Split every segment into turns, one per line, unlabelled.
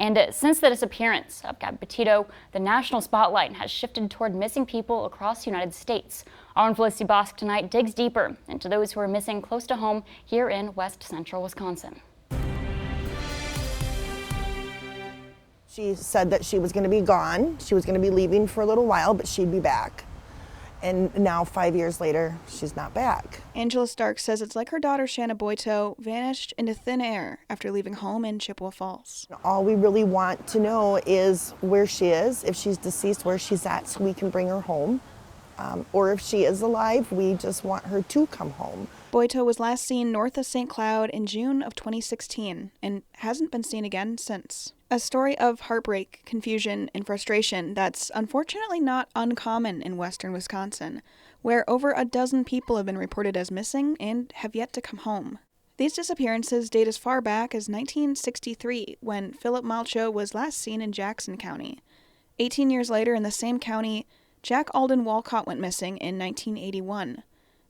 And since the disappearance of Gabby Petito, the national spotlight has shifted toward missing people across the United States. Our own Felicity Bosk tonight digs deeper into those who are missing close to home here in West Central Wisconsin.
She said that she was going to be gone. She was going to be leaving for a little while, but she'd be back. And now, 5 years later, she's not back.
Angela Stark says it's like her daughter Shanna Boito vanished into thin air after leaving home in Chippewa Falls.
All we really want to know is where she is, if she's deceased, where she's at, so we can bring her home. Or if she is alive, we just want her to come home.
Boito was last seen north of St. Cloud in June of 2016 and hasn't been seen again since. A story of heartbreak, confusion, and frustration that's unfortunately not uncommon in western Wisconsin, where over a dozen people have been reported as missing and have yet to come home. These disappearances date as far back as 1963, when Philip Malcho was last seen in Jackson County. 18 years later, in the same county, Jack Alden Walcott went missing in 1981.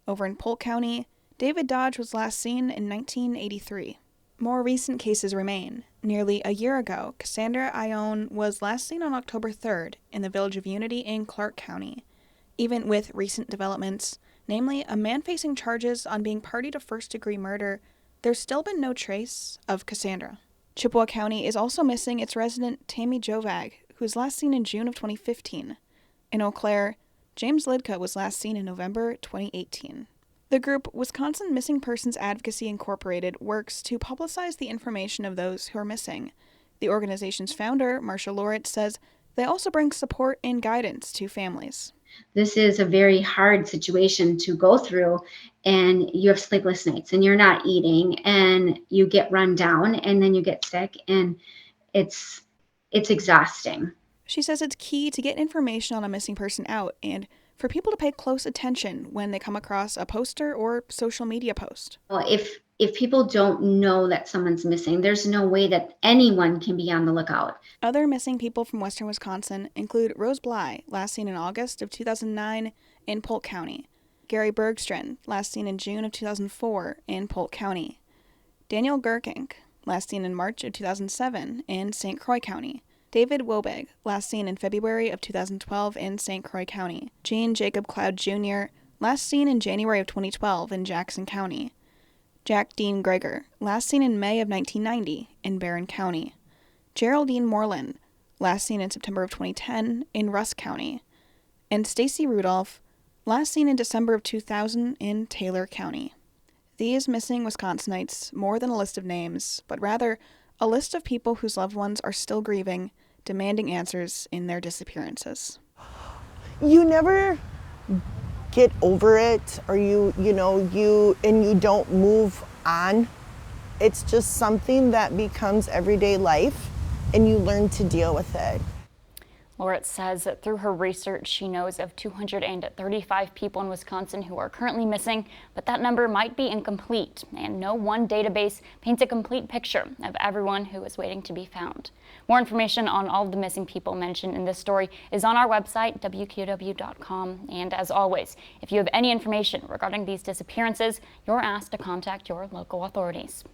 Over in Polk County, David Dodge was last seen in 1983. More recent cases remain. Nearly a year ago, Cassandra Ione was last seen on October 3rd in the village of Unity in Clark County. Even with recent developments, namely a man facing charges on being party to first-degree murder, there's still been no trace of Cassandra. Chippewa County is also missing its resident Tammy Jovag, who was last seen in June of 2015. In Eau Claire, James Lidka was last seen in November 2018. The group Wisconsin Missing Persons Advocacy Incorporated works to publicize the information of those who are missing. The organization's founder, Marcia Loritz, says they also bring support and guidance to families.
This is a very hard situation to go through, and you have sleepless nights and you're not eating and you get run down and then you get sick, and it's exhausting.
She says it's key to get information on a missing person out and for people to pay close attention when they come across a poster or social media post.
Well, if people don't know that someone's missing, there's no way that anyone can be on the lookout.
Other missing people from western Wisconsin include Rose Bly, last seen in August of 2009 in Polk County. Gary Bergstrand, last seen in June of 2004 in Polk County. Daniel Gerkink, last seen in March of 2007 in St. Croix County. David Wobeg, last seen in February of 2012 in St. Croix County. Gene Jacob Cloud Jr., last seen in January of 2012 in Jackson County. Jack Dean Gregor, last seen in May of 1990 in Barron County. Geraldine Moreland, last seen in September of 2010 in Rusk County. And Stacy Rudolph, last seen in December of 2000 in Taylor County. These missing Wisconsinites, more than a list of names, but rather a list of people whose loved ones are still grieving, demanding answers in their disappearances.
You never get over it, or you don't move on. It's just something that becomes everyday life, and you learn to deal with it.
Loritz says that through her research, she knows of 235 people in Wisconsin who are currently missing, but that number might be incomplete, and no one database paints a complete picture of everyone who is waiting to be found. More information on all of the missing people mentioned in this story is on our website, wqw.com. And as always, if you have any information regarding these disappearances, you're asked to contact your local authorities.